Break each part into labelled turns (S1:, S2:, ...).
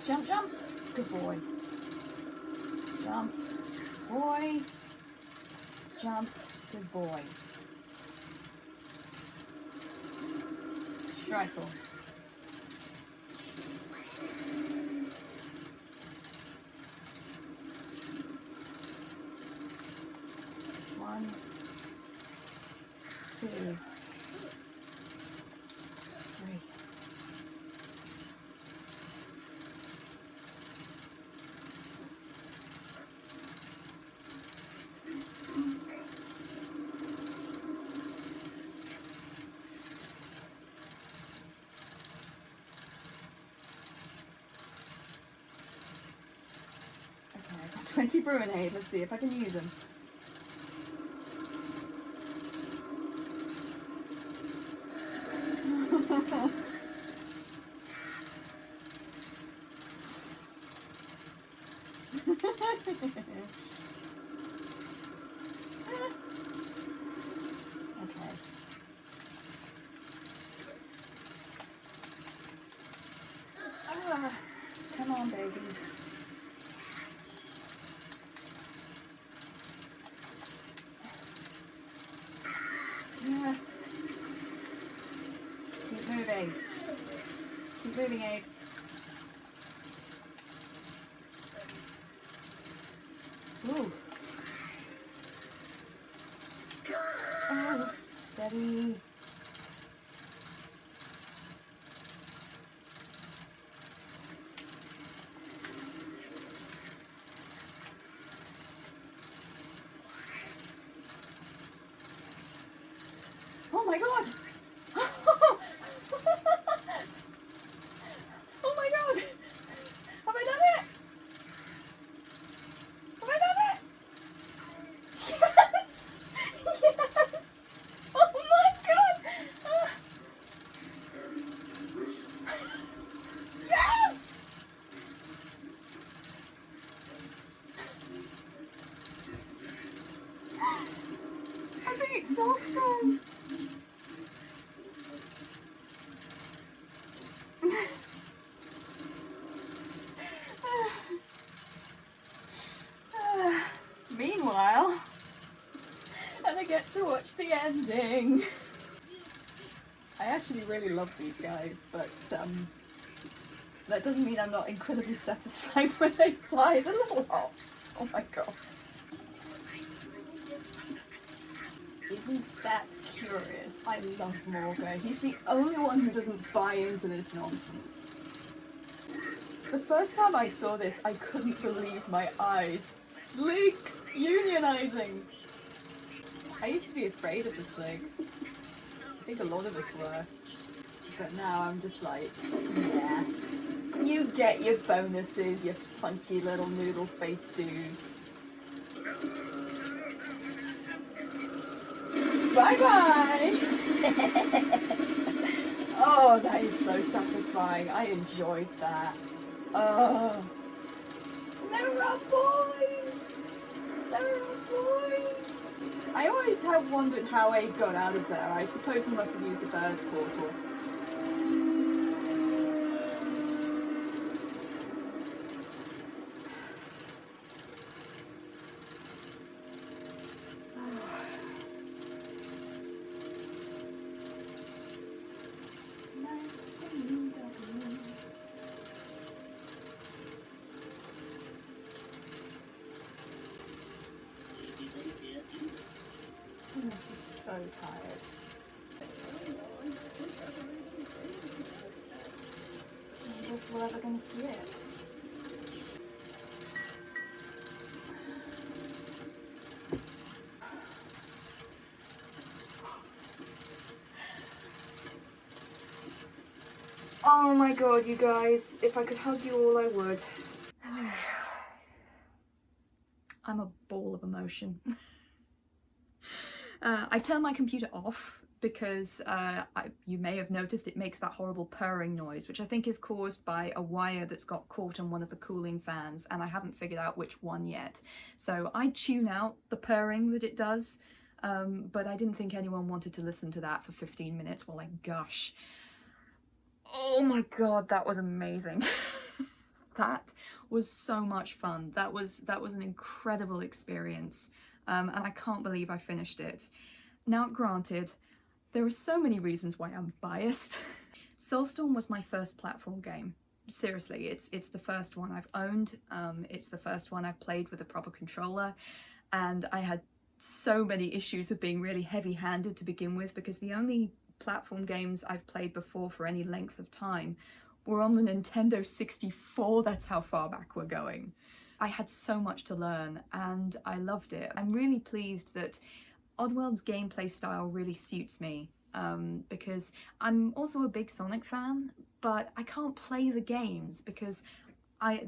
S1: Jump, jump. Good boy. Jump. Boy. Jump. Good boy. Strike-all. One, two, three. Okay, I got 20 Bruinade. Let's see if I can use them. Okay. Come on, baby. Yeah. Keep moving. Keep moving, Abe. Ooh. Oh, steady. Oh my god! Oh my god! Have I done it? Have I done it? Yes! Yes! Oh my god! Yes! I think it's Soulstorm. Meanwhile, and I get to watch the ending. I actually really love these guys, but that doesn't mean I'm not incredibly satisfied when they die. The little hops. Oh my god. Isn't that curious? I love Morgan. He's the only one who doesn't buy into this nonsense. The first time I saw this, I couldn't believe my eyes. Sligs unionizing! I used to be afraid of the Sligs. I think a lot of us were. But now I'm just like, yeah. You get your bonuses, you funky little noodle-faced dudes. Bye-bye! Oh, that is so satisfying. I enjoyed that. Oh. There are boys! There are boys! I always have wondered how Abe got out of there. I suppose he must have used a bird portal. He must be so tired. I wonder if we're ever going to see it. Oh my god, you guys. If I could hug you all, I would. I'm a ball of emotion. I've turned my computer off because you may have noticed it makes that horrible purring noise, which I think is caused by a wire that's got caught on one of the cooling fans, and I haven't figured out which one yet. So I tune out the purring that it does, but I didn't think anyone wanted to listen to that for 15 minutes while I gush. Oh my god, that was amazing. That was so much fun. That was an incredible experience, and I can't believe I finished it. Now, granted, there are so many reasons why I'm biased. Soulstorm was my first platform game. Seriously, it's the first one I've owned. It's the first one I've played with a proper controller, and I had so many issues with being really heavy-handed to begin with, because the only platform games I've played before for any length of time were on the Nintendo 64. That's how far back we're going. I had so much to learn, and I loved it. I'm really pleased that Oddworld's gameplay style really suits me, because I'm also a big Sonic fan, but I can't play the games because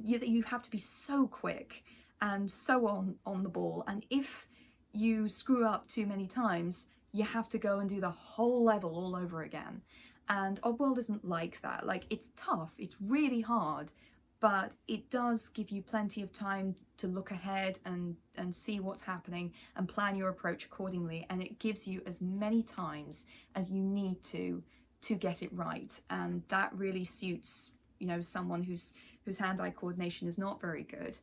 S1: you have to be so quick and so on the ball, and if you screw up too many times, you have to go and do the whole level all over again. And Oddworld isn't like that. Like, it's tough, it's really hard, but it does give you plenty of time to look ahead and see what's happening and plan your approach accordingly, and it gives you as many times as you need to get it right, and that really suits, you know, someone whose hand-eye coordination is not very good.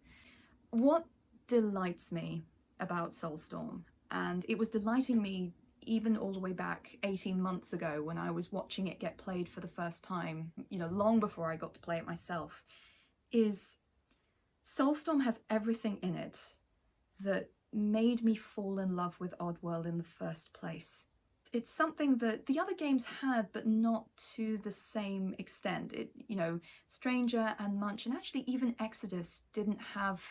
S1: What delights me about Soulstorm, and it was delighting me even all the way back 18 months ago when I was watching it get played for the first time, you know, long before I got to play it myself, is Soulstorm has everything in it that made me fall in love with Oddworld in the first place. It's something that the other games had, but not to the same extent. You know, Stranger and Munch, and actually even Exodus didn't have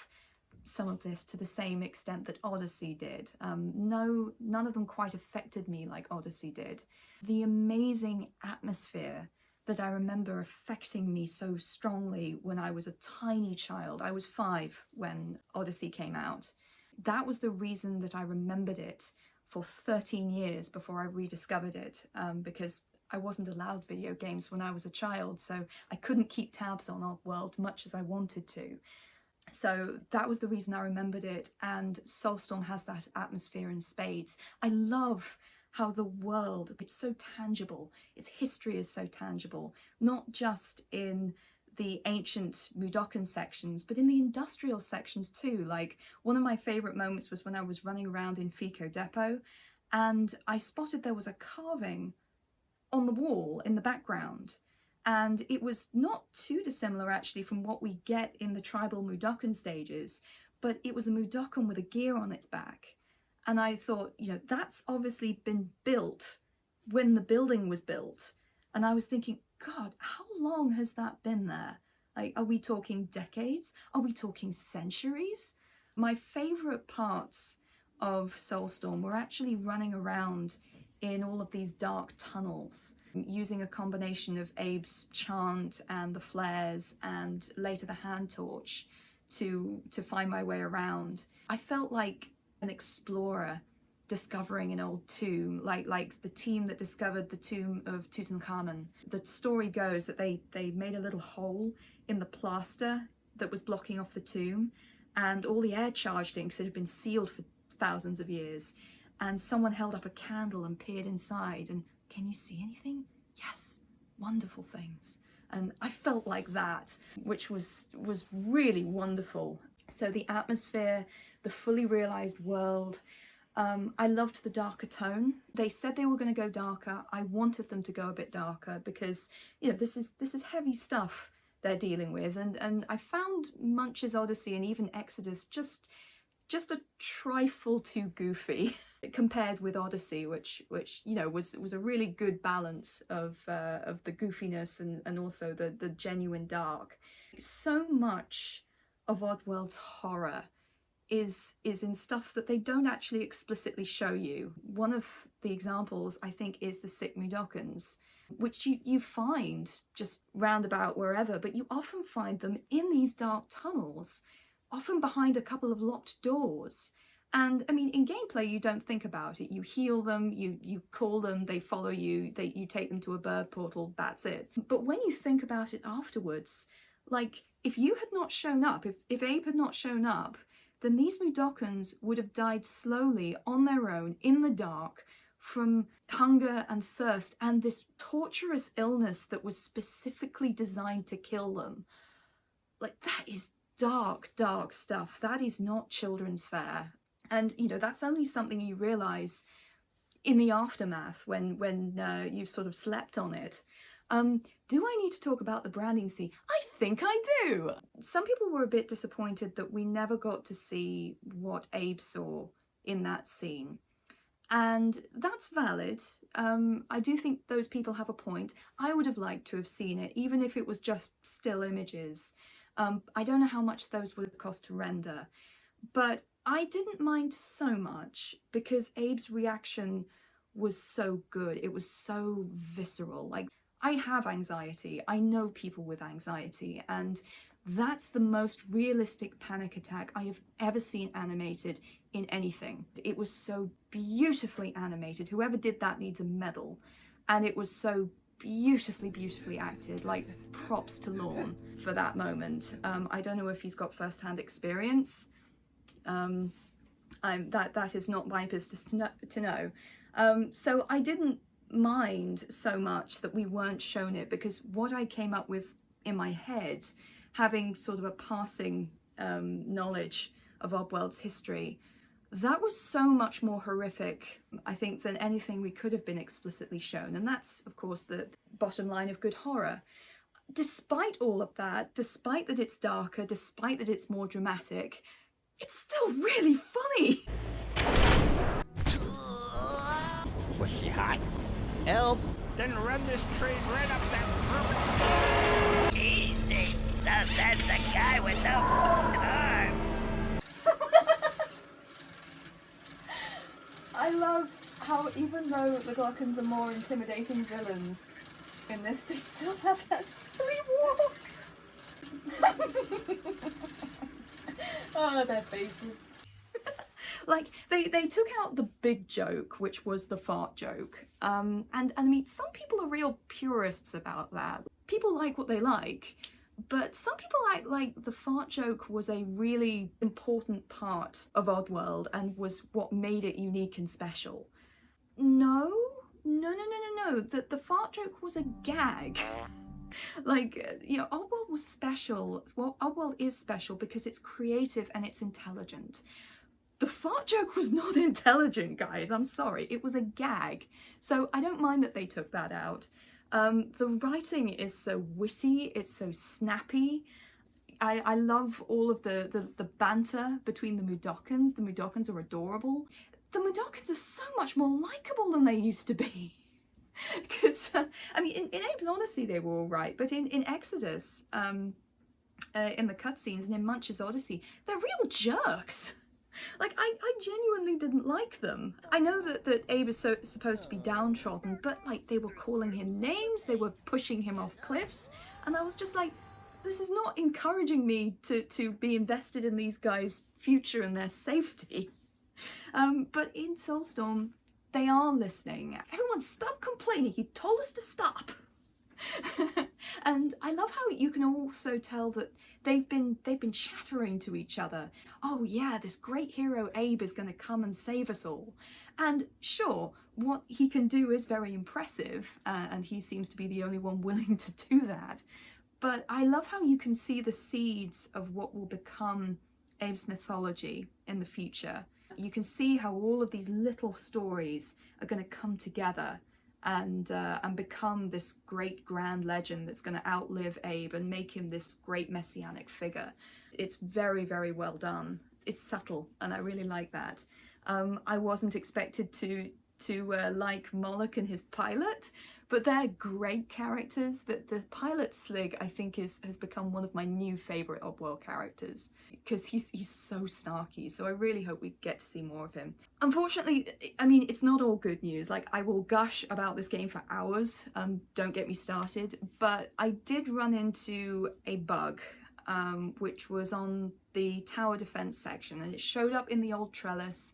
S1: some of this to the same extent that Odyssey did. No, none of them quite affected me like Odyssey did. The amazing atmosphere that I remember affecting me so strongly when I was a tiny child. I was 5 when Odyssey came out. That was the reason that I remembered it for 13 years before I rediscovered it, because I wasn't allowed video games when I was a child, so I couldn't keep tabs on Oddworld much as I wanted to. So that was the reason I remembered it, and Soulstorm has that atmosphere in spades. I love how the world, it's so tangible, its history is so tangible, not just in the ancient Mudokan sections, but in the industrial sections too. Like, one of my favourite moments was when I was running around in Fico Depot and I spotted there was a carving on the wall in the background. And it was not too dissimilar actually from what we get in the tribal Mudokan stages, but it was a Mudokan with a gear on its back. And I thought, you know, that's obviously been built when the building was built. And I was thinking, God, how long has that been there? Like, are we talking decades? Are we talking centuries? My favourite parts of Soulstorm were actually running around in all of these dark tunnels, using a combination of Abe's chant and the flares and later the hand torch to find my way around. I felt like an explorer discovering an old tomb, like the team that discovered the tomb of Tutankhamun. The story goes that they made a little hole in the plaster that was blocking off the tomb, and all the air charged in because it had been sealed for thousands of years. And someone held up a candle and peered inside, and can you see anything? Yes, wonderful things. And I felt like that, which was really wonderful. So the atmosphere, the fully realized world, I loved the darker tone. They said they were going to go darker. I wanted them to go a bit darker because, you know, this is heavy stuff they're dealing with, and I found Munch's Odyssey and even Exodus just a trifle too goofy compared with Odyssey, which you know was a really good balance of the goofiness and also the genuine dark. So much of Oddworld's horror is in stuff that they don't actually explicitly show you. One of the examples, I think, is the sick Mudokons, which you find just roundabout wherever, but you often find them in these dark tunnels, often behind a couple of locked doors. And I mean, in gameplay, you don't think about it. You heal them, you call them, they follow you, you take them to a bird portal, that's it. But when you think about it afterwards, like, if you had not shown up, if Abe had not shown up, then these Mudokons would have died slowly on their own in the dark from hunger and thirst and this torturous illness that was specifically designed to kill them. Like, that is dark, dark stuff. That is not children's fare. And, you know, that's only something you realise in the aftermath when you've sort of slept on it. Do I need to talk about the branding scene? I think I do. Some people were a bit disappointed that we never got to see what Abe saw in that scene. And that's valid. I do think those people have a point. I would have liked to have seen it, even if it was just still images. I don't know how much those would have cost to render, but I didn't mind so much because Abe's reaction was so good. It was so visceral. Like, I have anxiety. I know people with anxiety, and that's the most realistic panic attack I have ever seen animated in anything. It was so beautifully animated. Whoever did that needs a medal. And it was so beautifully, beautifully acted. Like, props to Lorne for that moment. I don't know if he's got first-hand experience. That is not my business to know. So I didn't mind so much that we weren't shown it, because what I came up with in my head, having sort of a passing knowledge of Oddworld's history, that was so much more horrific, I think, than anything we could have been explicitly shown. And that's, of course, the bottom line of good horror. Despite all of that, despite that it's darker, despite that it's more dramatic, it's still really funny.
S2: Was she hot? Help! Then run this train right up that permit.
S3: Easy. So that's the guy with no arm.
S1: I love how even though the Glockens are more intimidating villains in this, they still have that silly walk. Oh, their faces. Like, they took out the big joke, which was the fart joke. And I mean, some people are real purists about that. People like what they like, but some people like the fart joke was a really important part of Oddworld and was what made it unique and special. No. The fart joke was a gag. Like, you know, Oddworld was special. Well, Oddworld is special because it's creative and it's intelligent. The fart joke was not intelligent, guys. I'm sorry. It was a gag. So I don't mind that they took that out. The writing is so witty. It's so snappy. I love all of the banter between the Mudokons. The Mudokons are adorable. The Mudokons are so much more likable than they used to be. Because, I mean, in Abe's Odyssey they were all right, but in Exodus, in the cutscenes, and in Munch's Odyssey, they're real jerks. Like, I genuinely didn't like them. I know that Abe is supposed to be downtrodden, but, like, they were calling him names, they were pushing him off cliffs, and I was just like, this is not encouraging me to be invested in these guys' future and their safety. But in Soulstorm, they are listening. Everyone, stop complaining. He told us to stop. And I love how you can also tell that they've been chattering to each other. Oh yeah, this great hero Abe is going to come and save us all. And sure, what he can do is very impressive, and he seems to be the only one willing to do that. But I love how you can see the seeds of what will become Abe's mythology in the future. You can see how all of these little stories are going to come together and become this great grand legend that's going to outlive Abe and make him this great messianic figure. It's very, very well done. It's subtle, and I really like that. I wasn't expected to like Moloch and his pilot, but they're great characters. The pilot Slig, I think, has become one of my new favourite Oddworld characters, because he's so snarky, so I really hope we get to see more of him. Unfortunately, I mean, it's not all good news. Like, I will gush about this game for hours, don't get me started, but I did run into a bug, which was on the tower defense section, and it showed up in the old trellis,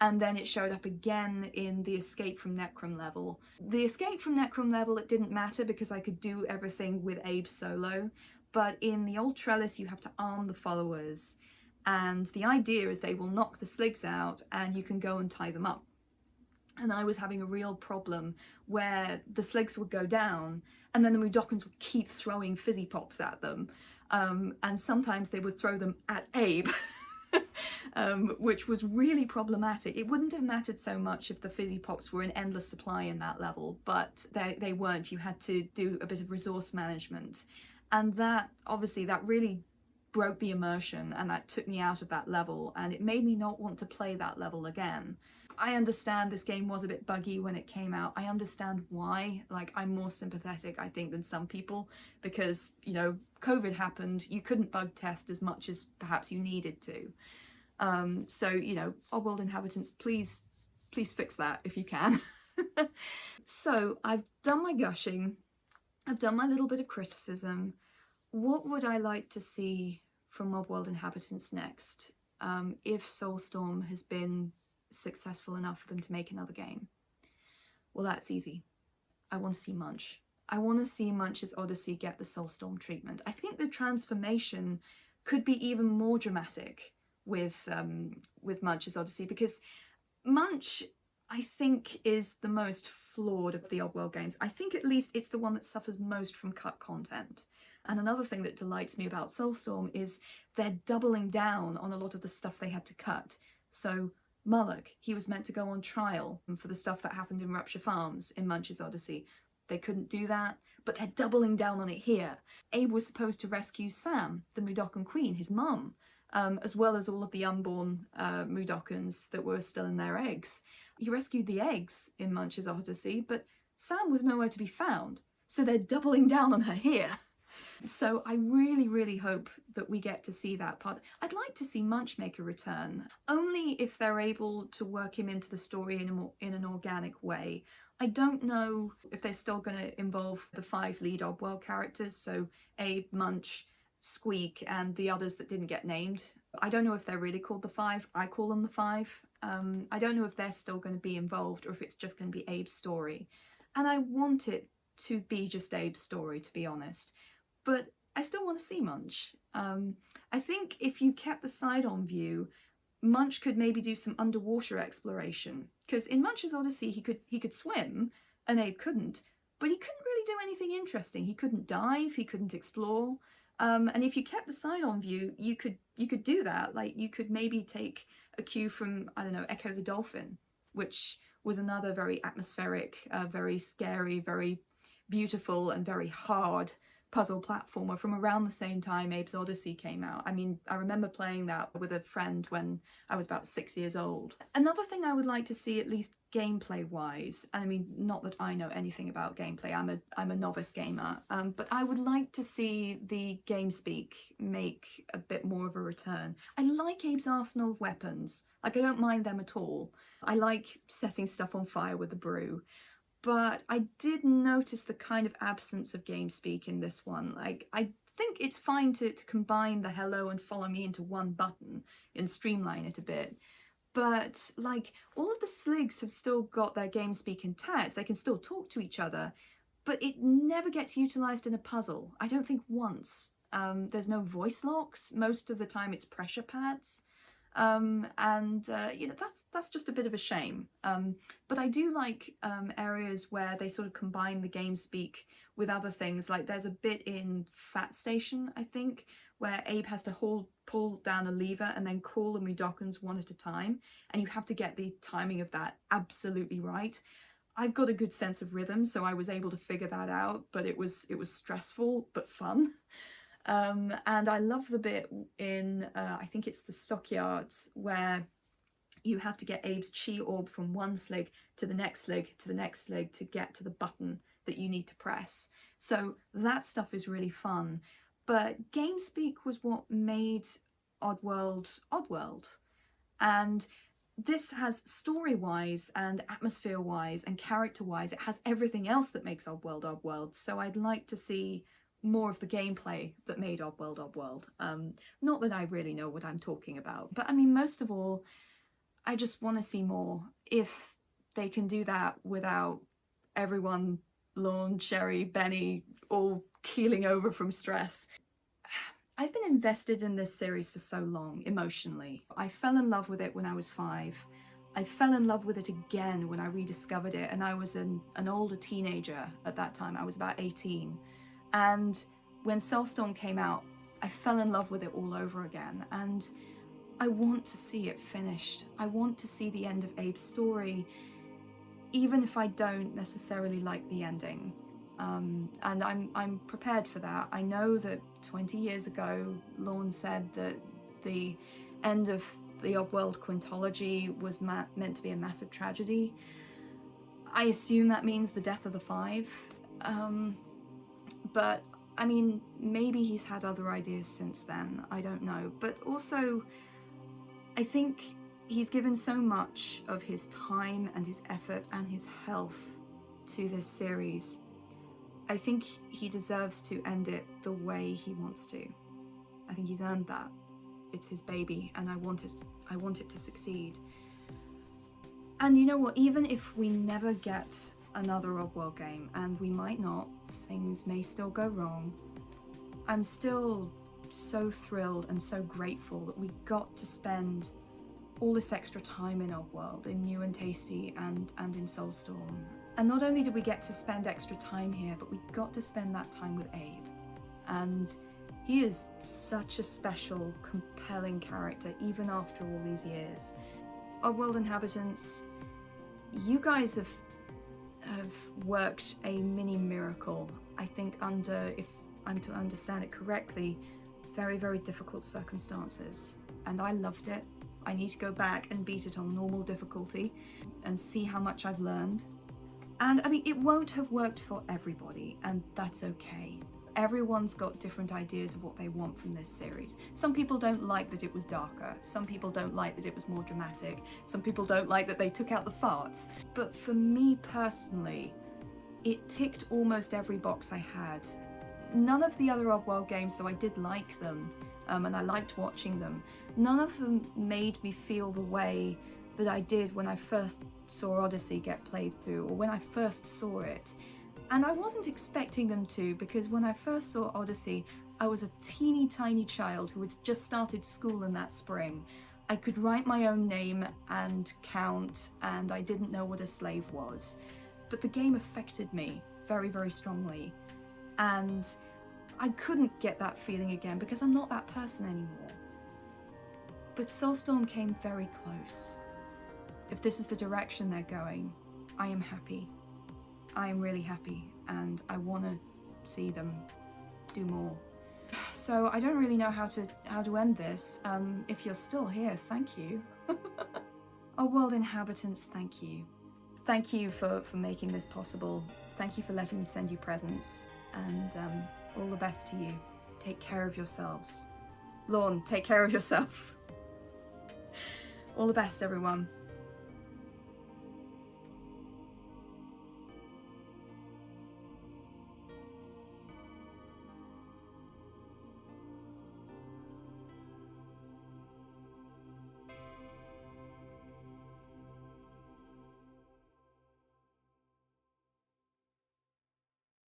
S1: and then it showed up again in the Escape from Necrom level. The Escape from Necrom level, it didn't matter because I could do everything with Abe solo, but in the old trellis you have to arm the followers, and the idea is they will knock the Sligs out and you can go and tie them up. And I was having a real problem where the Sligs would go down and then the Mudokons would keep throwing fizzy pops at them. And sometimes they would throw them at Abe, which was really problematic. It wouldn't have mattered so much if the fizzy pops were in endless supply in that level, but they weren't. You had to do a bit of resource management. And that, obviously, that really broke the immersion, and that took me out of that level, and it made me not want to play that level again. I understand this game was a bit buggy when it came out. I understand why. Like, I'm more sympathetic, I think, than some people, because, you know, COVID happened. You couldn't bug test as much as perhaps you needed to. So, you know, Oddworld Inhabitants, please fix that if you can. So I've done my gushing. I've done my little bit of criticism. What would I like to see from Oddworld Inhabitants next, if Soulstorm has been successful enough for them to make another game? Well, that's easy. I want to see Munch. I want to see Munch's Odyssey get the Soulstorm treatment. I think the transformation could be even more dramatic with Munch's Odyssey, because Munch, I think, is the most flawed of the Oddworld games. I think at least it's the one that suffers most from cut content. And another thing that delights me about Soulstorm is they're doubling down on a lot of the stuff they had to cut. So Mullock, he was meant to go on trial for the stuff that happened in Rupture Farms in Munch's Odyssey. They couldn't do that, but they're doubling down on it here. Abe was supposed to rescue Sam, the Mudokon Queen, his mum, as well as all of the unborn Mudokons that were still in their eggs. He rescued the eggs in Munch's Odyssey, but Sam was nowhere to be found, so they're doubling down on her here. So I really, really hope that we get to see that part. I'd like to see Munch make a return, only if they're able to work him into the story in an organic way. I don't know if they're still going to involve the 5 lead Oddworld characters, so Abe, Munch, Squeak, and the others that didn't get named. I don't know if they're really called the 5. I call them the 5. I don't know if they're still going to be involved or if it's just going to be Abe's story. And I want it to be just Abe's story, to be honest. But I still want to see Munch. I think if you kept the side-on view, Munch could maybe do some underwater exploration. Because in Munch's Odyssey, he could swim, and Abe couldn't. But he couldn't really do anything interesting. He couldn't dive, he couldn't explore. And if you kept the side-on view, you could do that. Like, you could maybe take a cue from, I don't know, Echo the Dolphin, which was another very atmospheric, very scary, very beautiful, and very hard puzzle platformer from around the same time Abe's Odyssey came out. I mean, I remember playing that with a friend when I was about 6 years old. Another thing I would like to see, at least gameplay wise, and I mean, not that I know anything about gameplay, I'm a novice gamer, but I would like to see the GameSpeak make a bit more of a return. I like Abe's arsenal of weapons. Like, I don't mind them at all. I like setting stuff on fire with the brew. But I did notice the kind of absence of GameSpeak in this one. Like, I think it's fine to combine the hello and follow me into one button and streamline it a bit. But, like, all of the sligs have still got their GameSpeak intact. They can still talk to each other, but it never gets utilised in a puzzle. I don't think once. There's no voice locks. Most of the time it's pressure pads. You know, that's just a bit of a shame. But I do like areas where they sort of combine the GameSpeak with other things. Like, there's a bit in Fat Station, I think, where Abe has to pull down a lever and then call the Mudokons one at a time, and you have to get the timing of that absolutely right. I've got a good sense of rhythm, so I was able to figure that out, but it was stressful but fun. And I love the bit in, I think it's the stockyards, where you have to get Abe's chi orb from one slig to the next slig to the next slig to get to the button that you need to press. So that stuff is really fun. But GameSpeak was what made Oddworld Oddworld. And this has story-wise and atmosphere-wise and character-wise, it has everything else that makes Oddworld Oddworld. So I'd like to see more of the gameplay that made Oddworld Oddworld. Not that I really know what I'm talking about, but I mean, most of all, I just want to see more. If they can do that without everyone, Lorne, Sherry, Benny, all keeling over from stress. I've been invested in this series for so long, emotionally. I fell in love with it when I was 5. I fell in love with it again when I rediscovered it, and I was an older teenager at that time. I was about 18. And when Soulstorm came out, I fell in love with it all over again, and I want to see it finished. I want to see the end of Abe's story, even if I don't necessarily like the ending. And I'm prepared for that. I know that 20 years ago, Lorne said that the end of the Oddworld quintology was meant to be a massive tragedy. I assume that means the death of the Five. But I mean, maybe he's had other ideas since then, I don't know. But also, I think he's given so much of his time and his effort and his health to this series. I think he deserves to end it the way he wants to. I think he's earned that. It's his baby, and I want it to succeed. And you know what, even if we never get another Oddworld game, and we might not, things may still go wrong, I'm still so thrilled and so grateful that we got to spend all this extra time in Oddworld, in New and Tasty and in Soulstorm. And not only did we get to spend extra time here, but we got to spend that time with Abe. And he is such a special, compelling character, even after all these years. Oddworld Inhabitants, you guys have worked a mini miracle, I think, under, if I'm to understand it correctly, very, very difficult circumstances. And I loved it. I need to go back and beat it on normal difficulty and see how much I've learned. And I mean, it won't have worked for everybody, and that's okay. Everyone's got different ideas of what they want from this series. Some people don't like that it was darker. Some people don't like that it was more dramatic. Some people don't like that they took out the farts. But for me personally, it ticked almost every box I had. None of the other Oddworld games, though I did like them, and I liked watching them, none of them made me feel the way that I did when I first saw Odyssey get played through, or when I first saw it. And I wasn't expecting them to, because when I first saw Odyssey, I was a teeny tiny child who had just started school in that spring. I could write my own name and count, and I didn't know what a slave was. But the game affected me very, very strongly. And I couldn't get that feeling again because I'm not that person anymore. But Soulstorm came very close. If this is the direction they're going, I am happy. I am really happy, and I want to see them do more. So I don't really know how to end this. If you're still here, thank you. Oddworld Inhabitants, thank you. Thank you for making this possible. Thank you for letting me send you presents, and all the best to you. Take care of yourselves. Lorne, take care of yourself. All the best, everyone.